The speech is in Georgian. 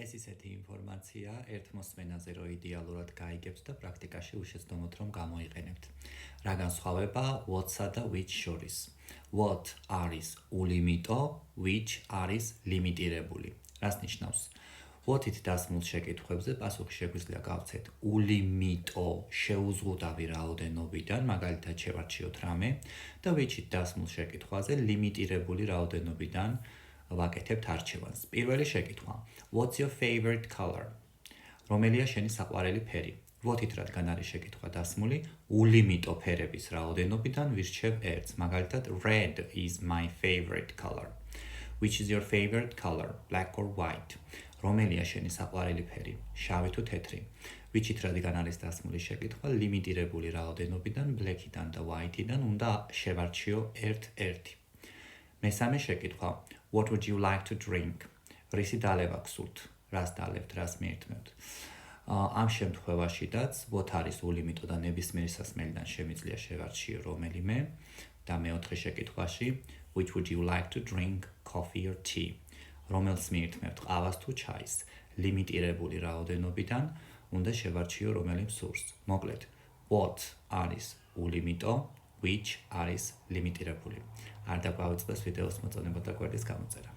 ეს ისეთი ინფორმაცია ერთ მოსმენაზე რო იდეალურად გაიგებთ და პრაქტიკაში უშეცდომოთ რომ გამოიყენებთ. რა განსხვავება what-სა და which შორის? What არის ულიმიტო, which არის ლიმიტირებული. რას ნიშნავს? What-ით დასმულ შეკითხვებზე პასუხი შეგვიძლია გავცეთ ულიმიტო შეუზღუდავი რაოდენობიდან, მაგალითად შევარჩიოთ რამე და which-ით დასმულ შეკითხვაზე ლიმიტირებული რაოდენობიდან ვაკეთებთ არჩევანს. პირველი შეკითხვა. What's your favorite color? რომელია შენი საყვარელი ფერი? What-ით რადგან არის შეკითხვა დასმული, ულიმიტო ფერების რაოდენობიდან ვირჩევ ერთს, მაგალითად red is my favorite color. Which is your favorite color? Black or white? რომელია შენი საყვარელი ფერი? შავი თუ თეთრი? Which-ით რადგან არის დასმული შეკითხვა, ლიმიტირებული რაოდენობიდან, black-იდან და white-იდან უნდა შევარჩიო ერთ-ერთი. მესამე შეკითხვა. What would you like to drink? რისი დალევა გსურთ? რას დალებთ, რას მიირთმევთ? ამ შემთხვევაშიდაც what არის ულიმიტო და ნებისმიერი სასმელიდან შემიძლია შევარჩიო რომელიმე და მეოთხე შეკითხვაში which would you like to drink, coffee or tea? რომელს მიირთმევთ, ყავას თუ ჩაის? ლიმიტირებული რაოდენობიდან უნდა შევარჩიო რომელიმ სურს. მოკლედ, what არის ულიმიტო, which არის ლიმიტირებული. არ დაგვაუწყდეს ვიდეოს მოწონება და კვირდის გამოწერა.